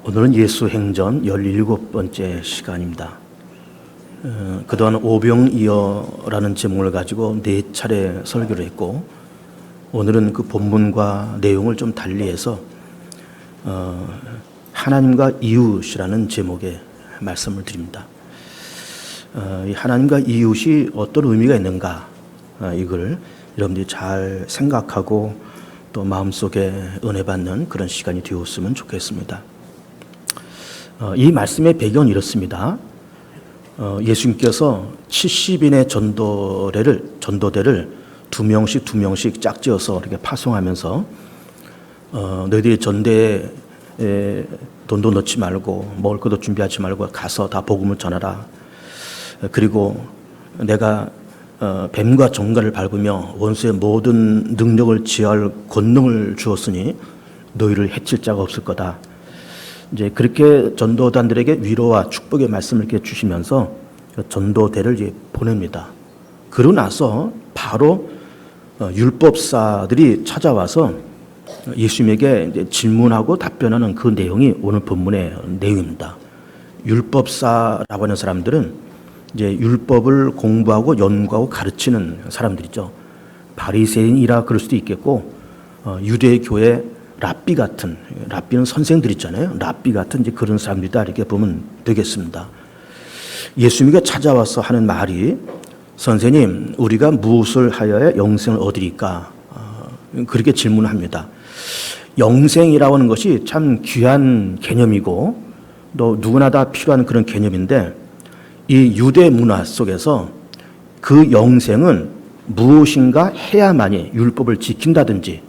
오늘은 예수행전 17번째 시간입니다. 그동안 오병이어라는 제목을 가지고 4차례 설교를 했고, 오늘은 그 본문과 내용을 좀 달리해서 하나님과 이웃이라는 제목의 말씀을 드립니다. 이 하나님과 이웃이 어떤 의미가 있는가, 이걸 여러분들이 잘 생각하고 또 마음속에 은혜 받는 그런 시간이 되었으면 좋겠습니다. 이 말씀의 배경은 이렇습니다. 예수님께서 70인의 전도대를 두 명씩 짝지어서 이렇게 파송하면서 너희들이 전대에 돈도 넣지 말고 먹을 것도 준비하지 말고 가서 다 복음을 전하라. 그리고 내가 뱀과 정갈을 밟으며 원수의 모든 능력을 지할 권능을 주었으니 너희를 해칠 자가 없을 거다. 이제 그렇게 전도단들에게 위로와 축복의 말씀을 이렇게 주시면서 전도대를 이제 보냅니다. 그러고 나서 바로 율법사들이 찾아와서 예수님에게 이제 질문하고 답변하는 그 내용이 오늘 본문의 내용입니다. 율법사라고 하는 사람들은 이제 율법을 공부하고 연구하고 가르치는 사람들이죠. 바리새인이라 그럴 수도 있겠고, 유대교의 랍비는 선생들 있잖아요. 랍비 같은 이제 그런 사람들이다, 이렇게 보면 되겠습니다. 예수님이 찾아와서 하는 말이, 선생님, 우리가 무엇을 하여야 영생을 얻으리까? 그렇게 질문합니다. 영생이라고 하는 것이 참 귀한 개념이고 또 누구나 다 필요한 그런 개념인데, 이 유대 문화 속에서 그 영생은 무엇인가 해야만이, 율법을 지킨다든지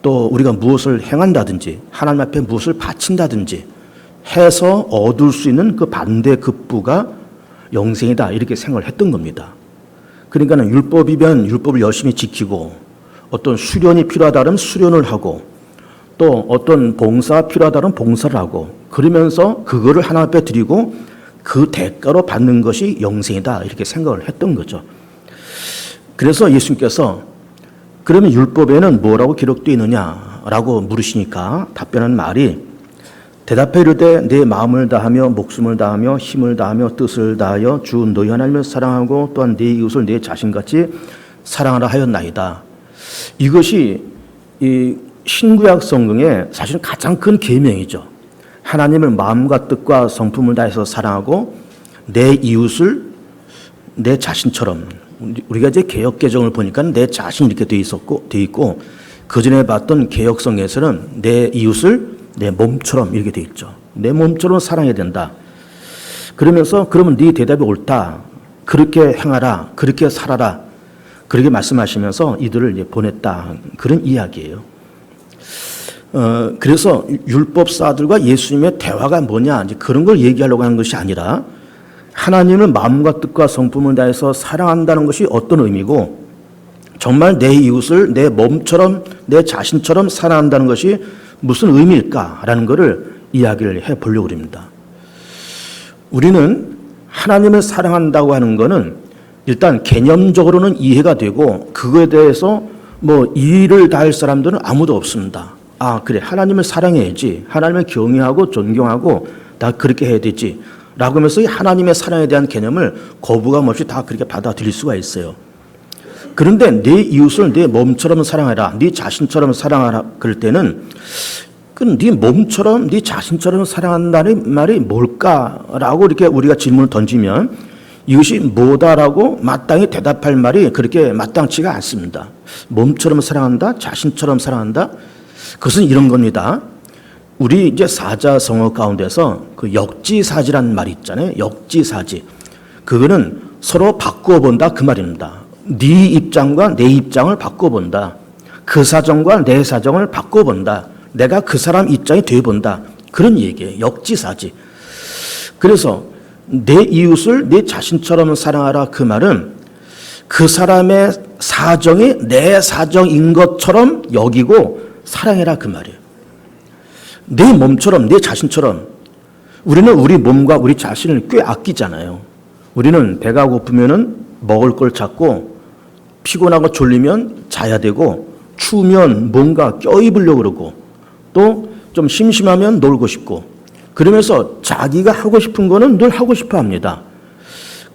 또 우리가 무엇을 행한다든지 하나님 앞에 무엇을 바친다든지 해서 얻을 수 있는 그 반대 급부가 영생이다, 이렇게 생각을 했던 겁니다. 그러니까는 율법이면 율법을 열심히 지키고, 어떤 수련이 필요하다면 수련을 하고, 또 어떤 봉사가 필요하다면 봉사를 하고, 그러면서 그거를 하나님 앞에 드리고 그 대가로 받는 것이 영생이다, 이렇게 생각을 했던 거죠. 그래서 예수님께서 그러면 율법에는 뭐라고 기록되어 있느냐라고 물으시니까 답변한 말이, 대답해 이르되 내 마음을 다하며 목숨을 다하며 힘을 다하며 뜻을 다하여 주 너희 하나님을 사랑하고 또한 내 이웃을 내 자신같이 사랑하라 하였나이다. 이것이 이 신구약 성경의 사실 가장 큰 계명이죠. 하나님을 마음과 뜻과 성품을 다해서 사랑하고 내 이웃을 내 자신처럼, 우리가 이제 개역 개정을 보니까 내 자신이 이렇게 돼 있고, 그 전에 봤던 개역성에서는 내 이웃을 내 몸처럼 이렇게 돼 있죠. 내 몸처럼 사랑해야 된다. 그러면서 그러면 네 대답이 옳다, 그렇게 행하라, 그렇게 살아라, 그렇게 말씀하시면서 이들을 이제 보냈다, 그런 이야기예요. 그래서 율법사들과 예수님의 대화가 뭐냐, 이제 그런 걸 얘기하려고 하는 것이 아니라, 하나님을 마음과 뜻과 성품을 다해서 사랑한다는 것이 어떤 의미고, 정말 내 이웃을 내 몸처럼 내 자신처럼 사랑한다는 것이 무슨 의미일까라는 것을 이야기를 해보려고 합니다. 우리는 하나님을 사랑한다고 하는 것은 일단 개념적으로는 이해가 되고, 그거에 대해서 뭐 이의를 다할 사람들은 아무도 없습니다. 아, 그래, 하나님을 사랑해야지, 하나님을 경외하고 존경하고 다 그렇게 해야 되지 라고 하면서 이 하나님의 사랑에 대한 개념을 거부감 없이 다 그렇게 받아들일 수가 있어요. 그런데 내 이웃을 내 몸처럼 사랑하라, 네 자신처럼 사랑하라, 그럴 때는 그 네 몸처럼 네 자신처럼 사랑한다는 말이 뭘까라고 이렇게 우리가 질문을 던지면 이것이 뭐다라고 마땅히 대답할 말이 그렇게 마땅치가 않습니다. 몸처럼 사랑한다, 자신처럼 사랑한다, 그것은 이런 겁니다. 우리 이제 사자성어 가운데서 그 역지사지라는 말이 있잖아요. 역지사지. 그거는 서로 바꾸어 본다, 그 말입니다. 네 입장과 내 입장을 바꾸어 본다. 그 사정과 내 사정을 바꾸어 본다. 내가 그 사람 입장이 되어 본다. 그런 얘기예요. 역지사지. 그래서 내 이웃을 내 자신처럼 사랑하라, 그 말은 그 사람의 사정이 내 사정인 것처럼 여기고 사랑해라, 그 말이에요. 내 몸처럼, 내 자신처럼. 우리는 우리 몸과 우리 자신을 꽤 아끼잖아요. 우리는 배가 고프면은 먹을 걸 찾고, 피곤하고 졸리면 자야 되고, 추우면 뭔가 껴입으려고 그러고, 또 좀 심심하면 놀고 싶고, 그러면서 자기가 하고 싶은 거는 늘 하고 싶어 합니다.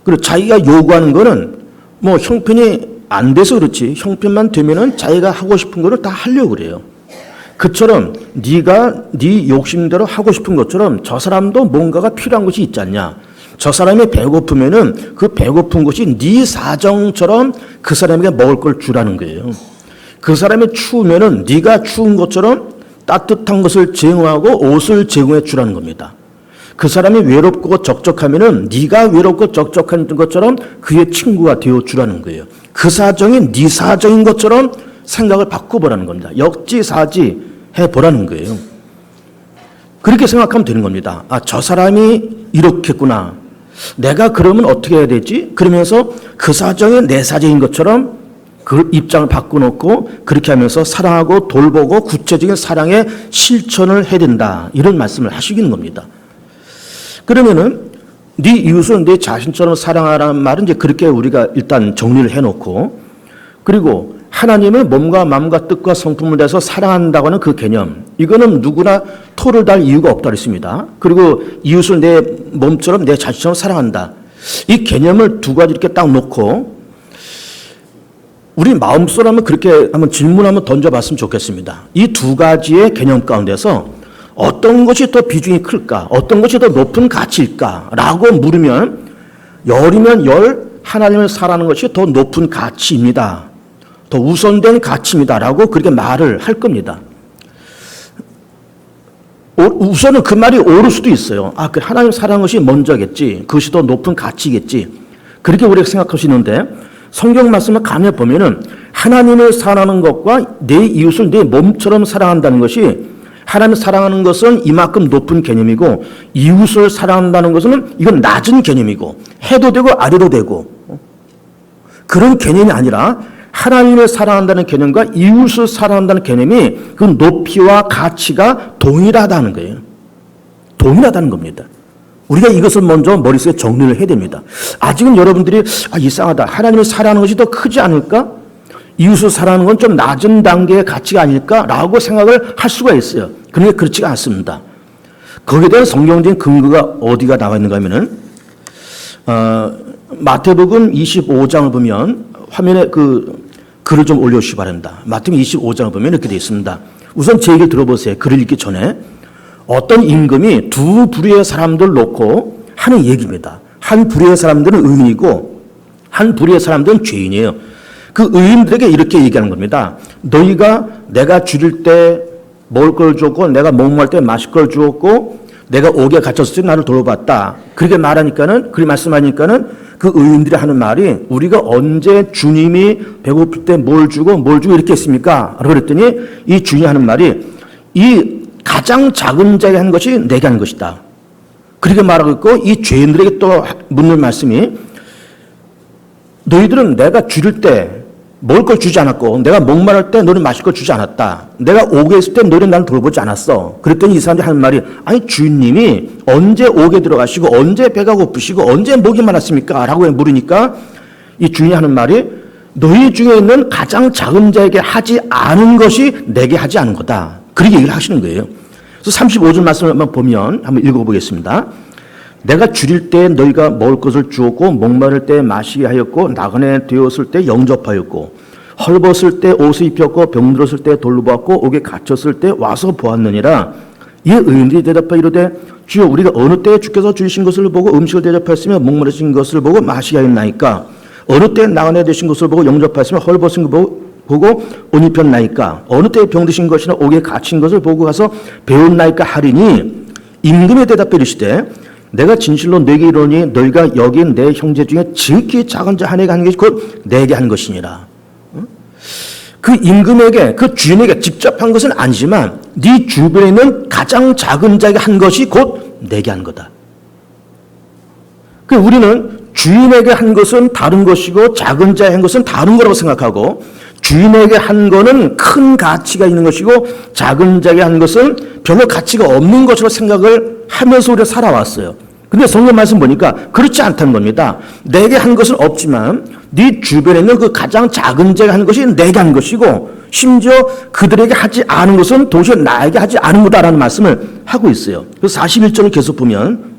그리고 자기가 요구하는 거는 뭐 형편이 안 돼서 그렇지 형편만 되면은 자기가 하고 싶은 거를 다 하려고 그래요. 그처럼 네가 네 욕심대로 하고 싶은 것처럼 저 사람도 뭔가가 필요한 것이 있지 않냐. 저 사람이 배고프면은 그 배고픈 것이 네 사정처럼 그 사람에게 먹을 걸 주라는 거예요. 그 사람이 추우면은 네가 추운 것처럼 따뜻한 것을 제공하고 옷을 제공해 주라는 겁니다. 그 사람이 외롭고 적적하면은 네가 외롭고 적적한 것처럼 그의 친구가 되어 주라는 거예요. 그 사정이 네 사정인 것처럼 생각을 바꿔보라는 겁니다. 역지사지 해보라는 거예요. 그렇게 생각하면 되는 겁니다. 아, 저 사람이 이렇겠구나. 내가 그러면 어떻게 해야 되지? 그러면서 그 사정이 내 사정인 것처럼 그 입장을 바꿔놓고 그렇게 하면서 사랑하고 돌보고 구체적인 사랑의 실천을 해야 된다. 이런 말씀을 하시는 겁니다. 그러면은 네 이웃을 내 자신처럼 사랑하라는 말은 이제 그렇게 우리가 일단 정리를 해놓고 그리고 하나님의 몸과 마음과 뜻과 성품을 다해서 사랑한다고 하는 그 개념 이거는 누구나 토를 달 이유가 없다고 했습니다. 그리고 이웃을 내 몸처럼 내 자신처럼 사랑한다. 이 개념을 두 가지 이렇게 딱 놓고 우리 마음속으로 한번 그렇게 한번 질문 한번 던져봤으면 좋겠습니다. 이 두 가지의 개념 가운데서 어떤 것이 더 비중이 클까? 어떤 것이 더 높은 가치일까? 라고 물으면 열이면 열 하나님을 사랑하는 것이 더 높은 가치입니다. 더 우선된 가치입니다. 라고 그렇게 말을 할 겁니다. 우선은 그 말이 옳을 수도 있어요. 아, 그 하나님 사랑하는 것이 먼저겠지. 그것이 더 높은 가치겠지. 그렇게 우리가 생각할 수 있는데 성경 말씀을 가만히 보면은 하나님을 사랑하는 것과 내 이웃을 내 몸처럼 사랑한다는 것이 하나님을 사랑하는 것은 이만큼 높은 개념이고 이웃을 사랑한다는 것은 이건 낮은 개념이고 해도 되고 안 해도 되고 그런 개념이 아니라 하나님을 사랑한다는 개념과 이웃을 사랑한다는 개념이 그 높이와 가치가 동일하다는 거예요. 동일하다는 겁니다. 우리가 이것을 먼저 머릿속에 정리를 해야 됩니다. 아직은 여러분들이 이상하다. 하나님을 사랑하는 것이 더 크지 않을까? 이웃을 사랑하는 건 좀 낮은 단계의 가치가 아닐까라고 생각을 할 수가 있어요. 그런데 그렇지가 않습니다. 거기에 대한 성경적인 근거가 어디가 나와 있는가 하면은 마태복음 25장을 보면 화면에 그 글을 좀 올려주시기 바랍니다. 마태복음 25장을 보면 이렇게 되어 있습니다. 우선 제 얘기를 들어보세요. 글을 읽기 전에 어떤 임금이 두 부류의 사람들 놓고 하는 얘기입니다. 한 부류의 사람들은 의인이고 한 부류의 사람들은 죄인이에요. 그 의인들에게 이렇게 얘기하는 겁니다. 너희가 내가 줄일 때 먹을 걸 줬고 내가 목마를 때 마실 걸 주었고 내가 옥에 갇혔을 때 나를 돌봐봤다. 그렇게 말하니까는 그렇게 말씀하니까는 그 의인들이 하는 말이 우리가 언제 주님이 배고플 때 뭘 주고 이렇게 했습니까? 그랬더니 이 주인이 하는 말이 이 가장 작은 자에게 하는 것이 내게 하는 것이다. 그렇게 말하고 있고 이 죄인들에게 또 묻는 말씀이 너희들은 내가 줄일 때 먹을 걸 주지 않았고 내가 목마를 때 너는 마실 걸 주지 않았다. 내가 옥에 있을 때 너희는 나를 돌보지 않았어. 그랬더니 이 사람들이 하는 말이 아니 주인님이 언제 옥에 들어가시고 언제 배가 고프시고 언제 목이 말았습니까? 라고 물으니까 이 주인이 하는 말이 너희 중에 있는 가장 작은 자에게 하지 않은 것이 내게 하지 않은 거다. 그렇게 얘기를 하시는 거예요. 그래서 35절 말씀을 한번 보면 한번 읽어보겠습니다. 내가 줄일 때 너희가 먹을 것을 주었고 목마를 때 마시게 하였고 나그네 되었을 때 영접하였고 헐벗을 때 옷을 입혔고 병들었을 때 돌보았고 옥에 갇혔을 때 와서 보았느니라. 이에 의인들이 대답하여 이르되 주여 우리가 어느 때에 주께서 주신 것을 보고 음식을 대접하였으며 목마르신 것을 보고 마시게 하였나이까? 어느 때에 나그네 되신 것을 보고 영접하였으며 헐벗은 것을 보고 옷 입혔나이까? 어느 때에 병드신 것이나 옥에 갇힌 것을 보고 가서 배웠나이까 하리니 임금이 대답하여 이르시되 내가 진실로 너에게 이르노니 너희가 여긴 내 형제 중에 지극히 작은 자 하나에게 하는 것이 곧 내게 한 것이니라. 그 임금에게 그 주인에게 직접 한 것은 아니지만 네 주변에 있는 가장 작은 자에게 한 것이 곧 내게 한 거다. 그 우리는 주인에게 한 것은 다른 것이고 작은 자에게 한 것은 다른 거라고 생각하고 주인에게 한 거는 큰 가치가 있는 것이고 작은 자에게 한 것은 별로 가치가 없는 것으로 생각을 하면서 우리가 살아왔어요. 근데 성경 말씀 보니까 그렇지 않다는 겁니다. 내게 한 것은 없지만 네 주변에 있는 그 가장 작은 자가 한 것이 내게 한 것이고 심지어 그들에게 하지 않은 것은 도저히 나에게 하지 않은 거다라는 말씀을 하고 있어요. 그래서 41절을 계속 보면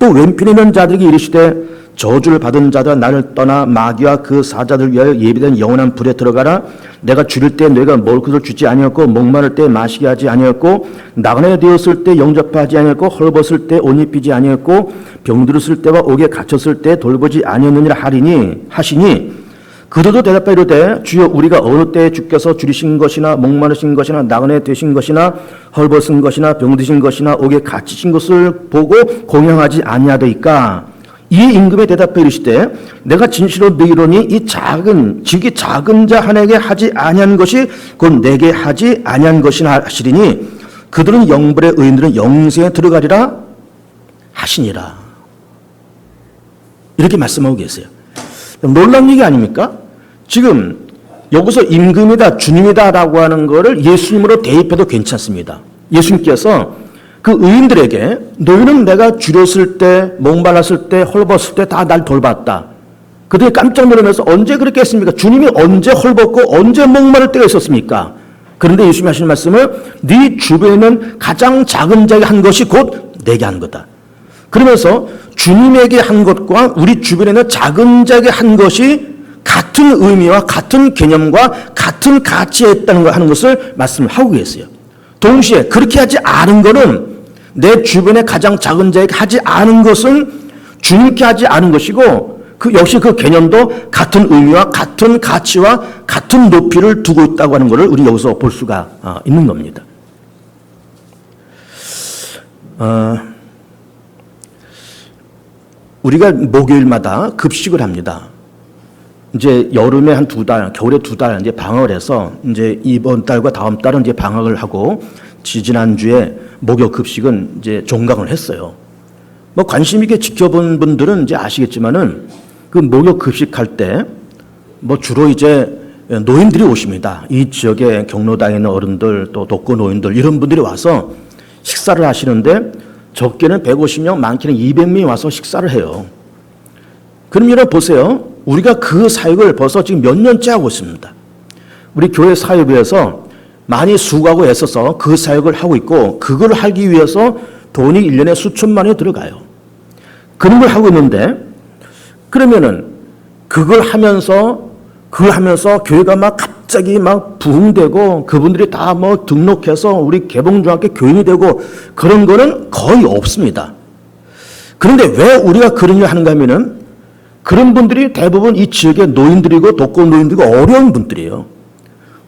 또 왼편에 있는 자들에게 이르시되 저주를 받은 자들아 나를 떠나 마귀와 그 사자들 위하여 예비된 영원한 불에 들어가라. 내가 줄일 때 너희가 먹을 것을 주지 아니었고 목마를 때 마시게 하지 아니었고 나그네 되었을 때 영접하지 아니었고 헐벗을 때 옷 입히지 아니었고 병들었을 때와 옥에 갇혔을 때 돌보지 아니었느니라 하시니 그들도 대답하여 이르되 주여 우리가 어느 때에 주께서 줄이신 것이나 목마르신 것이나 나그네 되신 것이나 헐벗은 것이나 병드신 것이나 옥에 갇히신 것을 보고 공양하지 아니하더이까. 이에 임금에 대답해 이르시되 내가 진실로 너희로니 이 작은 자 하나에게 하지 아니한 것이 곧 내게 하지 아니한 것이나 하시리니 그들은 영벌의 의인들은 영생에 들어가리라 하시니라. 이렇게 말씀하고 계세요. 놀라운 얘기 아닙니까? 지금 여기서 임금이다 주님이다라고 하는 거를 예수님으로 대입해도 괜찮습니다. 예수님께서 그 의인들에게 너희는 내가 줄였을 때 목말랐을 때 헐벗을 때 다 날 돌봤다. 그들이 깜짝 놀라면서 언제 그렇게 했습니까? 주님이 언제 헐벗고 언제 목마를 때가 있었습니까? 그런데 예수님이 하시는 말씀은 네 주변에 있는 가장 작은 자에게 한 것이 곧 내게 한 거다. 그러면서 주님에게 한 것과 우리 주변에 있는 작은 자에게 한 것이 같은 의미와 같은 개념과 같은 가치에 있다는 걸 하는 것을 말씀을 하고 계세요. 동시에 그렇게 하지 않은 것은 내 주변에 가장 작은 자에게 하지 않은 것은 주님께 하지 않은 것이고 역시 그 개념도 같은 의미와 같은 가치와 같은 높이를 두고 있다고 하는 것을 우리 여기서 볼 수가 있는 겁니다. 우리가 목요일마다 급식을 합니다. 이제 여름에 한 2달, 겨울에 2달 이제 방학을 해서 이제 이번 달과 다음 달은 이제 방학을 하고 지난주에 목요 급식은 이제 종강을 했어요. 뭐 관심 있게 지켜본 분들은 이제 아시겠지만은 그 목요 급식할 때 뭐 주로 이제 노인들이 오십니다. 이 지역에 경로당에 있는 어른들 또 독거 노인들 이런 분들이 와서 식사를 하시는데 적게는 150명, 많게는 200명이 와서 식사를 해요. 그럼 여러분 보세요. 우리가 그 사역을 벌써 지금 몇 년째 하고 있습니다. 우리 교회 사역에서 많이 수고하고 애써서 그 사역을 하고 있고 그걸 하기 위해서 돈이 1년에 수천만 원이 들어가요. 그런 걸 하고 있는데 그러면은 그걸 하면서 교회가 막 갑자기 막 부흥되고 그분들이 다 뭐 등록해서 우리 개봉중학교 교인이 되고 그런 거는 거의 없습니다. 그런데 왜 우리가 그런 일을 하는가 하면은 그런 분들이 대부분 이 지역의 노인들이고 독거 노인들이고 어려운 분들이에요.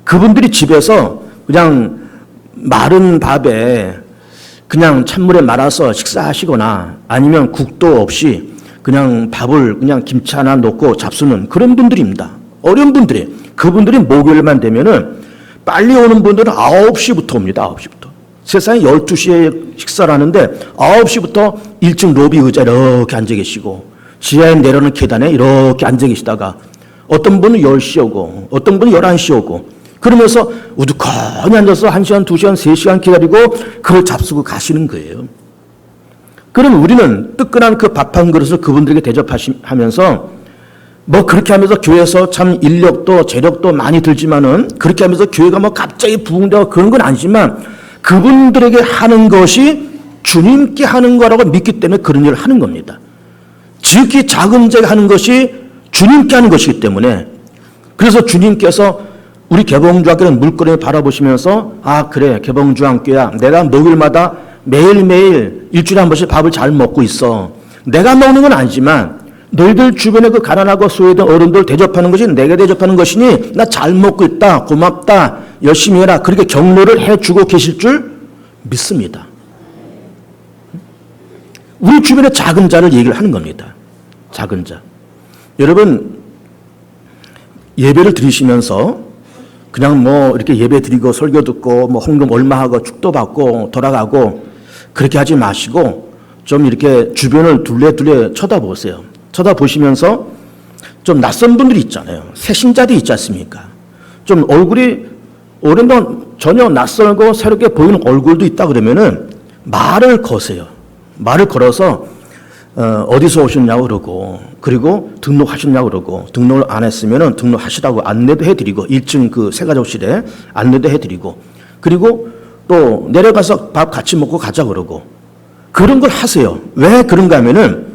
그분들이 집에서 그냥 마른 밥에 그냥 찬물에 말아서 식사하시거나 아니면 국도 없이 그냥 밥을 그냥 김치 하나 넣고 잡수는 그런 분들입니다. 어려운 분들이. 그분들이 목요일만 되면은 빨리 오는 분들은 9시부터 옵니다. 9시부터. 세상에 12시에 식사를 하는데 9시부터 1층 로비 의자에 이렇게 앉아 계시고 지하에 내려오는 계단에 이렇게 앉아 계시다가 어떤 분은 10시 오고 어떤 분은 11시 오고 그러면서 우두커니 앉아서 1시간, 2시간, 3시간 기다리고 그걸 잡수고 가시는 거예요. 그럼 우리는 뜨끈한 그 밥 한 그릇을 그분들에게 대접하면서 뭐 그렇게 하면서 교회에서 참 인력도 재력도 많이 들지만은 그렇게 하면서 교회가 뭐 갑자기 부흥되고 그런 건 아니지만 그분들에게 하는 것이 주님께 하는 거라고 믿기 때문에 그런 일을 하는 겁니다. 지극히 작은 자가 하는 것이 주님께 하는 것이기 때문에 그래서 주님께서 우리 개봉중학교는 물거리를 바라보시면서 아 그래 개봉중학교야 내가 목요일마다 매일매일 일주일에 한 번씩 밥을 잘 먹고 있어. 내가 먹는 건 아니지만 너희들 주변에 그 가난하고 소외된 어른들 대접하는 것이 내가 대접하는 것이니 나 잘 먹고 있다 고맙다 열심히 해라 그렇게 격려를 해주고 계실 줄 믿습니다. 우리 주변에 작은 자를 얘기를 하는 겁니다. 작은 자. 여러분 예배를 드리시면서 그냥 뭐 이렇게 예배 드리고 설교 듣고 뭐 헌금 얼마 하고 축도 받고 돌아가고 그렇게 하지 마시고 좀 이렇게 주변을 둘레둘레 쳐다보세요. 쳐다보시면서 좀 낯선 분들이 있잖아요. 새신자들이 있지 않습니까? 좀 얼굴이 오랜동안 전혀 낯설고 새롭게 보이는 얼굴도 있다 그러면은 말을 거세요. 말을 걸어서 어디서 오셨냐고 그러고, 그리고 등록하셨냐고 그러고, 등록을 안 했으면 등록하시라고 안내도 해드리고, 1층 그 새가족실에 안내도 해드리고, 그리고 또 내려가서 밥 같이 먹고 가자 그러고, 그런 걸 하세요. 왜 그런가 하면은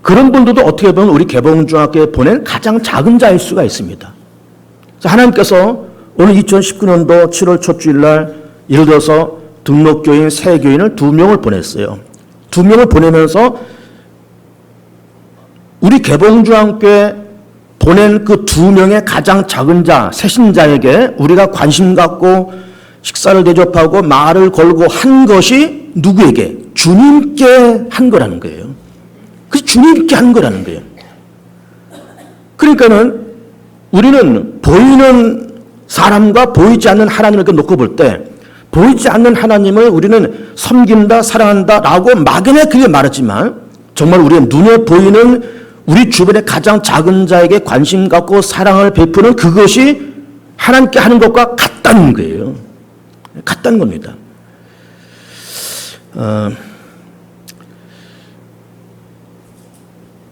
그런 분들도 어떻게 보면 우리 개봉중학교에 보낸 가장 작은 자일 수가 있습니다. 하나님께서 오늘 2019년도 7월 첫 주일날 예를 들어서 등록교인, 새교인을 2명을 보냈어요. 2명을 보내면서 우리 개봉중학교에 보낸 그 2명의 가장 작은 자, 새신자에게 우리가 관심 갖고 식사를 대접하고 말을 걸고 한 것이 누구에게? 주님께 한 거라는 거예요. 그 주님께 한 거라는 거예요. 그러니까는 우리는 보이는 사람과 보이지 않는 하나님을 놓고 볼 때 보이지 않는 하나님을 우리는 섬긴다, 사랑한다 라고 막연하게 그게 말했지만 정말 우리의 눈에 보이는 우리 주변의 가장 작은 자에게 관심 갖고 사랑을 베푸는 그것이 하나님께 하는 것과 같다는 거예요. 같다는 겁니다.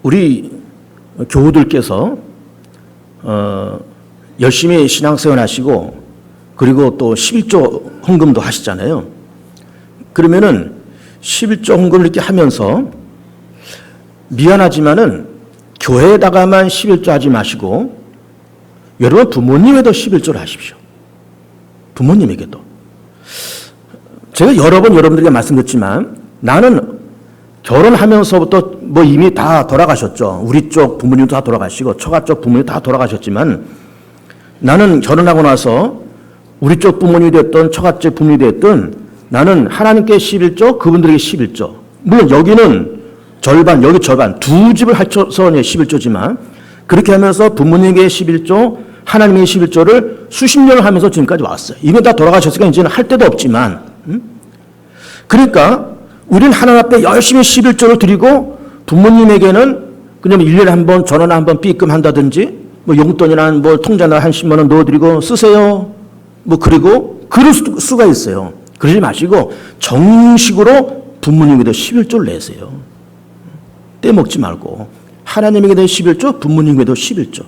우리 교우들께서 열심히 신앙생활 하시고 그리고 또 11조 헌금도 하시잖아요. 그러면은 11조 헌금을 이렇게 하면서 미안하지만은 교회에다가만 11조 하지 마시고 여러분 부모님에도 11조를 하십시오. 부모님에게도. 제가 여러 번 여러분들에게 말씀드렸지만 나는 결혼하면서부터 뭐 이미 다 돌아가셨죠. 우리 쪽 부모님도 다 돌아가시고 처가 쪽 부모님 다 돌아가셨지만 나는 결혼하고 나서 우리 쪽 부모님이 됐든 처가 쪽 부모님이 됐든 나는 하나님께 11조 그분들에게 11조 물론 여기는 절반 여기 절반 두 집을 합쳐서 11조지만 그렇게 하면서 부모님에게 11조 하나님의 11조를 수십 년을 하면서 지금까지 왔어요. 이미 다 돌아가셨으니까 이제는 할 데도 없지만 그러니까 우리는 하나님 앞에 열심히 11조를 드리고 부모님에게는 그냥 1년에 한 번 전화나 한 번 삐끔한다든지 뭐 용돈이나 뭐 통장에 한 10만 원 넣어드리고 쓰세요. 뭐 그리고 그럴 수가 있어요. 그러지 마시고 정식으로 부모님에게도 11조를 내세요. 떼먹지 말고 하나님에게도 11조 부모님에게도 11조.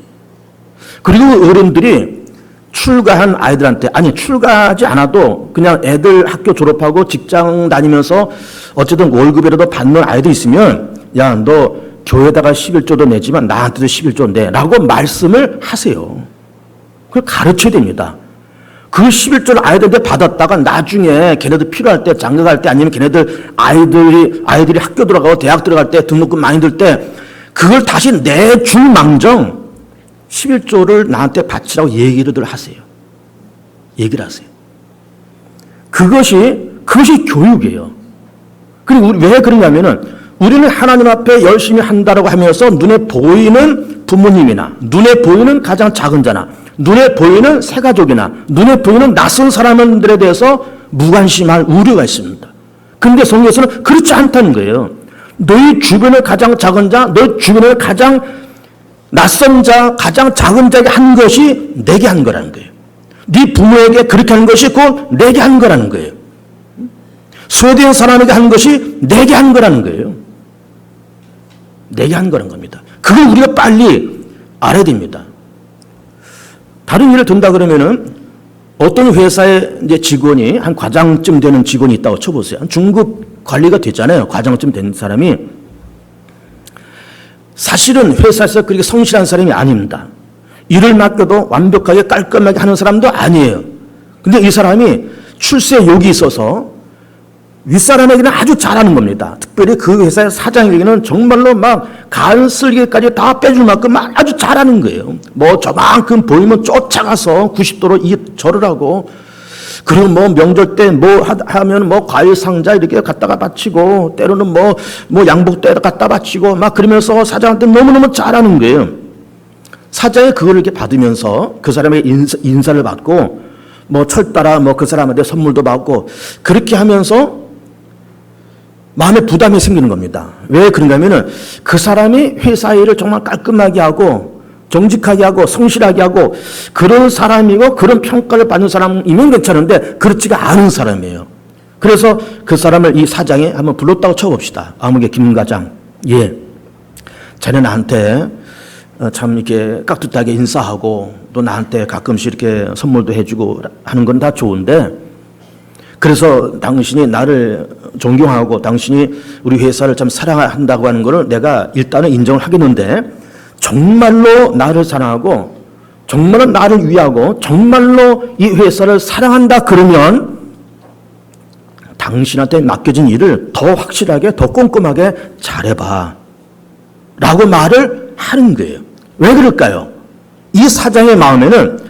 그리고 어른들이 출가한 아이들한테 아니 출가하지 않아도 그냥 애들 학교 졸업하고 직장 다니면서 어쨌든 월급이라도 받는 아이들 있으면 야 너 교회에다가 11조도 내지만 나한테도 11조 내 라고 말씀을 하세요. 그걸 가르쳐야 됩니다. 그 11조를 아이들한테 받았다가 나중에 걔네들 필요할 때 장가 갈 때 아니면 걔네들 아이들이 학교 들어가고 대학 들어갈 때 등록금 많이 들 때 그걸 다시 내줄 망정 11조를 나한테 바치라고 얘기를 하세요. 얘기를 하세요. 그것이 교육이에요. 그리고 왜 그러냐면은 우리는 하나님 앞에 열심히 한다라고 하면서 눈에 보이는 부모님이나 눈에 보이는 가장 작은 자나 눈에 보이는 새가족이나 눈에 보이는 낯선 사람들에 대해서 무관심할 우려가 있습니다. 그런데 성경에서는 그렇지 않다는 거예요. 너희 주변의 가장 작은 자, 너희 주변의 가장 낯선 자, 가장 작은 자에게 한 것이 내게 한 거라는 거예요. 네 부모에게 그렇게 한 것이 곧 내게 한 거라는 거예요. 소외된 사람에게 한 것이 내게 한 거라는 거예요. 내게 한 거라는 겁니다. 그걸 우리가 빨리 알아야 됩니다. 다른 예를 든다 그러면은 어떤 회사의 이제 직원이 한 과장쯤 되는 직원이 있다고 쳐보세요. 한 중급 관리가 됐잖아요. 과장쯤 된 사람이. 사실은 회사에서 그렇게 성실한 사람이 아닙니다. 일을 맡겨도 완벽하게 깔끔하게 하는 사람도 아니에요. 근데 이 사람이 출세 욕이 있어서 윗사람에게는 아주 잘하는 겁니다. 특별히 그 회사의 사장에게는 정말로 막 간슬기까지 다 빼줄 만큼 막 아주 잘하는 거예요. 뭐 저만큼 보이면 쫓아가서 90도로 절을 하고 그리고 뭐 명절 때 뭐 하면 뭐 과일 상자 이렇게 갖다가 바치고 때로는 뭐 양복대에다 갖다 바치고 막 그러면서 사장한테 너무너무 잘하는 거예요. 사장이 그걸 이렇게 받으면서 그 사람에게 인사를 받고 뭐 철따라 뭐 그 사람한테 선물도 받고 그렇게 하면서 마음에 부담이 생기는 겁니다. 왜 그런가 하면은 그 사람이 회사 일을 정말 깔끔하게 하고 정직하게 하고 성실하게 하고 그런 사람이고 그런 평가를 받는 사람이면 괜찮은데 그렇지가 않은 사람이에요. 그래서 그 사람을 이 사장이 한번 불렀다고 쳐봅시다. 아무개 김과장. 예. 자네 나한테 참 이렇게 깍두기하게 인사하고 또 나한테 가끔씩 이렇게 선물도 해주고 하는 건 다 좋은데, 그래서 당신이 나를 존경하고 당신이 우리 회사를 참 사랑한다고 하는 거를 내가 일단은 인정을 하겠는데, 정말로 나를 사랑하고 정말로 나를 위하고 정말로 이 회사를 사랑한다 그러면 당신한테 맡겨진 일을 더 확실하게 더 꼼꼼하게 잘해봐 라고 말을 하는 거예요. 왜 그럴까요? 이 사장의 마음에는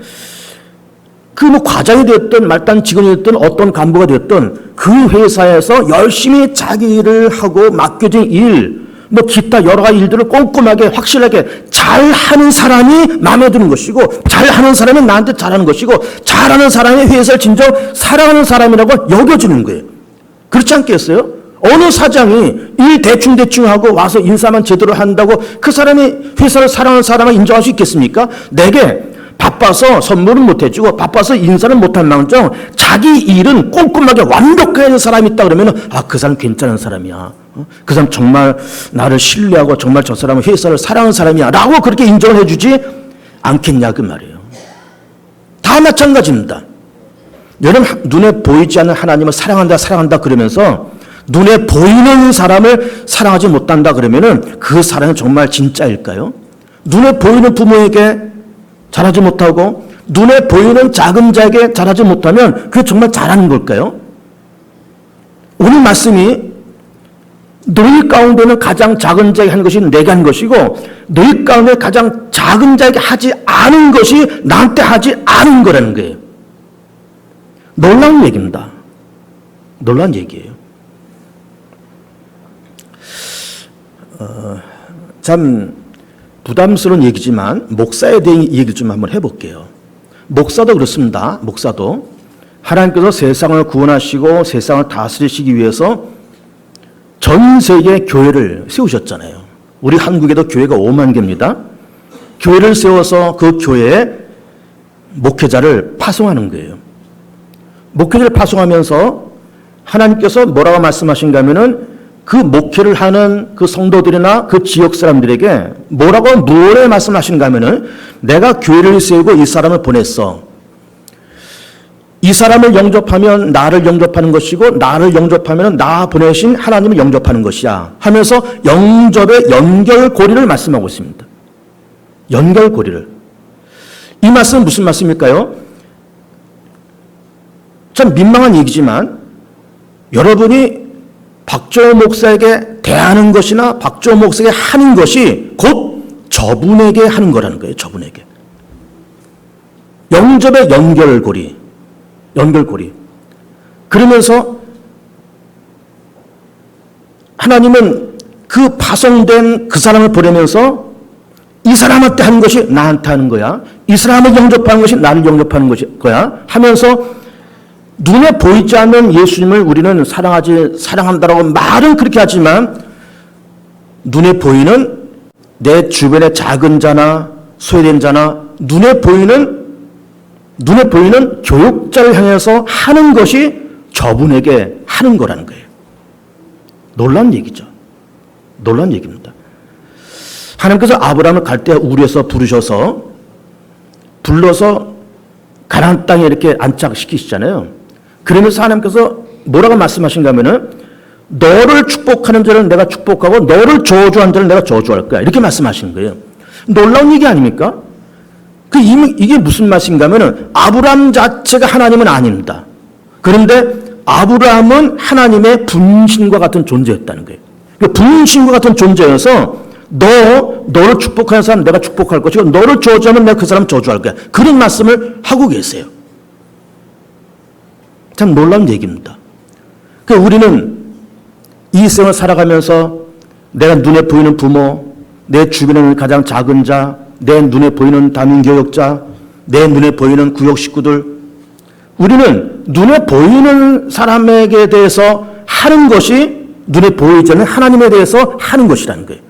그 뭐 과장이 되었든 말단 직원이 되었든 어떤 간부가 되었든 그 회사에서 열심히 자기 일을 하고 맡겨진 일, 뭐 기타 여러 가지 일들을 꼼꼼하게 확실하게 잘하는 사람이 마음에 드는 것이고, 잘하는 사람이 나한테 잘하는 것이고, 잘하는 사람이 회사를 진정 사랑하는 사람이라고 여겨지는 거예요. 그렇지 않겠어요? 어느 사장이 일 대충 하고 와서 인사만 제대로 한다고 그 사람이 회사를 사랑하는 사람을 인정할 수 있겠습니까? 내게 바빠서 선물은 못 해주고 바빠서 인사는 못한 망정 자기 일은 꼼꼼하게 완벽하게 하는 사람이 있다 그러면 그 사람 괜찮은 사람이야. 그 사람 정말 나를 신뢰하고 정말 저 사람은 회사를 사랑하는 사람이야 라고 그렇게 인정을 해주지 않겠냐 그 말이에요. 다 마찬가지입니다. 여러분, 눈에 보이지 않는 하나님을 사랑한다 그러면서 눈에 보이는 사람을 사랑하지 못한다 그러면은 그 사랑은 정말 진짜일까요? 눈에 보이는 부모에게 잘하지 못하고 눈에 보이는 작은 자에게 잘하지 못하면 그게 정말 잘하는 걸까요? 오늘 말씀이 너희 가운데는 가장 작은 자에게 하는 것이 내게 하는 것이고 너희 가운데 가장 작은 자에게 하지 않은 것이 나한테 하지 않은 거라는 거예요. 놀라운 얘기입니다. 놀라운 얘기예요. 참 부담스러운 얘기지만 목사에 대한 얘기를 좀 한번 해볼게요. 목사도 그렇습니다. 목사도 하나님께서 세상을 구원하시고 세상을 다스리시기 위해서 전 세계 교회를 세우셨잖아요. 우리 한국에도 교회가 5만 개입니다. 교회를 세워서 그 교회에 목회자를 파송하는 거예요. 목회자를 파송하면서 하나님께서 뭐라고 말씀하신가 하면은 그 목회를 하는 그 성도들이나 그 지역 사람들에게 뭐라고 무엇에 말씀하시는가 하면은 내가 교회를 세우고 이 사람을 보냈어. 이 사람을 영접하면 나를 영접하는 것이고 나를 영접하면 나 보내신 하나님을 영접하는 것이야 하면서 영접의 연결고리를 말씀하고 있습니다. 연결고리를. 이 말씀은 무슨 말씀일까요? 참 민망한 얘기지만 여러분이 박주호 목사에게 대하는 것이나 박주호 목사에게 하는 것이 곧 저분에게 하는 거라는 거예요. 저분에게. 영접의 연결고리. 그러면서 하나님은 그 파송된 그 사람을 보내면서 이 사람한테 하는 것이 나한테 하는 거야. 이 사람을 영접하는 것이 나를 영접하는 거야. 하면서 눈에 보이지 않는 예수님을 우리는 사랑한다라고 말은 그렇게 하지만 눈에 보이는 내 주변의 작은 자나 소외된 자나 눈에 보이는 교육자를 향해서 하는 것이 저분에게 하는 거라는 거예요. 놀라운 얘기죠. 놀라운 얘기입니다. 하나님께서 아브라함을 갈대아 우르에서 불러서 가나안 땅에 이렇게 안착시키시잖아요. 그러면서 하나님께서 뭐라고 말씀하신가 하면은 너를 축복하는 자를 내가 축복하고 너를 저주하는 자를 내가 저주할 거야. 이렇게 말씀하시는 거예요. 놀라운 얘기 아닙니까? 이게 무슨 말씀인가 하면은 아브라함 자체가 하나님은 아닙니다. 그런데 아브라함은 하나님의 분신과 같은 존재였다는 거예요. 분신과 같은 존재여서 너를 축복하는 사람 내가 축복할 것이고 너를 저주하면 내가 그 사람 저주할 거야. 그런 말씀을 하고 계세요. 참 놀라운 얘기입니다. 우리는 이 생을 살아가면서 내가 눈에 보이는 부모, 내 주변에 있는 가장 작은 자, 내 눈에 보이는 다민교역자, 내 눈에 보이는 구역 식구들, 우리는 눈에 보이는 사람에게 대해서 하는 것이 눈에 보이지 않는 하나님에 대해서 하는 것이라는 거예요.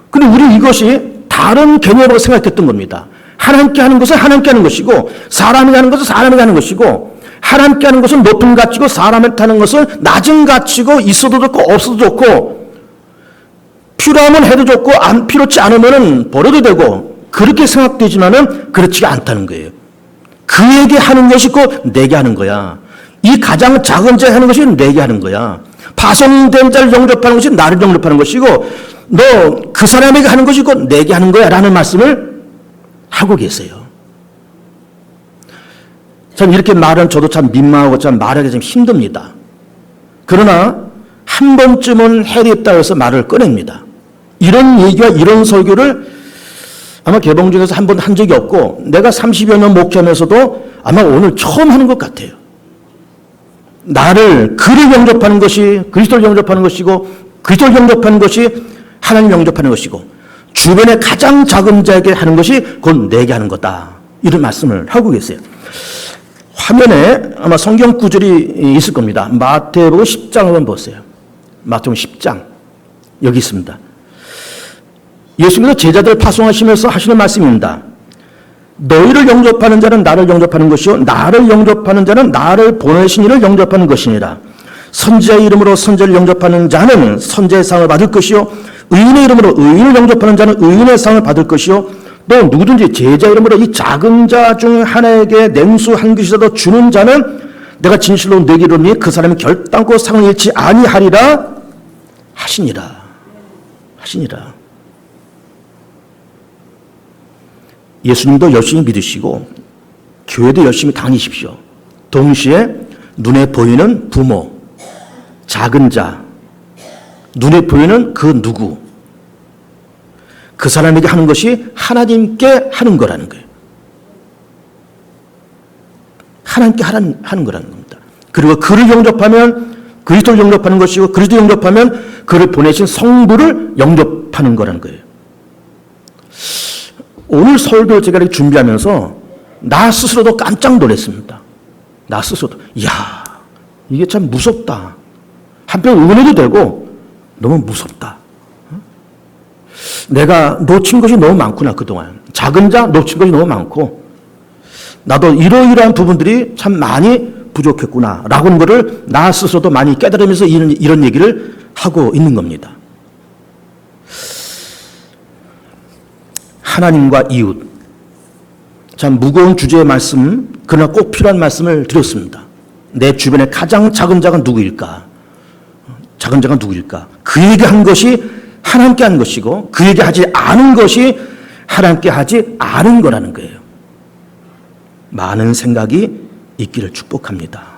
근데 우리 이것이 다른 개념으로 생각했던 겁니다. 하나님께 하는 것은 하나님께 하는 것이고 사람에게 하는 것은 사람에게 하는 것이고 하나님께 하는 것은 높은 가치고 사람한테 하는 것은 낮은 가치고 있어도 좋고 없어도 좋고 필요하면 해도 좋고 필요치 않으면 버려도 되고 그렇게 생각되지만은 그렇지가 않다는 거예요. 그에게 하는 것이 곧 내게 하는 거야. 이 가장 작은 자에 하는 것이 내게 하는 거야. 파송된 자를 영접하는 것이 나를 영접하는 것이고 너 그 사람에게 하는 것이 곧 내게 하는 거야 라는 말씀을 하고 계세요. 참 이렇게 말은 저도 참 민망하고 참 말하기 좀 힘듭니다. 그러나 한 번쯤은 해야겠다 해서 말을 꺼냅니다. 이런 얘기와 이런 설교를 아마 개봉중에서 한 번 한 적이 없고 내가 30여 년 목회하면서도 아마 오늘 처음 하는 것 같아요. 나를 그를 영접하는 것이 그리스도를 영접하는 것이고 그리스도를 영접하는 것이 하나님 영접하는 것이고 주변의 가장 작은 자에게 하는 것이 곧 내게 하는 거다. 이런 말씀을 하고 계세요. 화면에 아마 성경 구절이 있을 겁니다. 마태복음 10장 한번 보세요. 마태복음 10장 여기 있습니다. 예수님께서 제자들을 파송하시면서 하시는 말씀입니다. 너희를 영접하는 자는 나를 영접하는 것이요 나를 영접하는 자는 나를 보내신 이를 영접하는 것이니라. 선지자의 이름으로 선지자를 영접하는 자는 선지자의 상을 받을 것이요 의인의 이름으로 의인을 영접하는 자는 의인의 상을 받을 것이요 또 누구든지 제자 이름으로 이 작은 자 중 하나에게 냉수 한 그릇이라도 주는 자는 내가 진실로 내게 이르노니 그 사람이 결단코 상을 잃지 아니하리라 하시니라. 예수님도 열심히 믿으시고 교회도 열심히 다니십시오. 동시에 눈에 보이는 부모, 작은 자, 눈에 보이는 그 누구, 그 사람에게 하는 것이 하나님께 하는 거라는 거예요. 하나님께 하는 거라는 겁니다. 그리고 그를 영접하면 그리스도를 영접하는 것이고 그리스도 영접하면 그를 보내신 성부를 영접하는 거라는 거예요. 오늘 설교 제가 이렇게 준비하면서 나 스스로도 깜짝 놀랐습니다. 나 스스로도 이야 이게 참 무섭다. 한편 은혜도 되고 너무 무섭다. 내가 놓친 것이 너무 많구나 그동안. 작은 자 놓친 것이 너무 많고 나도 이러이러한 부분들이 참 많이 부족했구나 라고 하는 것을 나 스스로도 많이 깨달으면서 이런 얘기를 하고 있는 겁니다. 하나님과 이웃. 참 무거운 주제의 말씀, 그러나 꼭 필요한 말씀을 드렸습니다. 내 주변에 가장 작은 자가 누구일까? 작은 자가 누구일까? 그에게 한 것이 하나님께 한 것이고 그에게 하지 않은 것이 하나님께 하지 않은 거라는 거예요. 많은 생각이 있기를 축복합니다.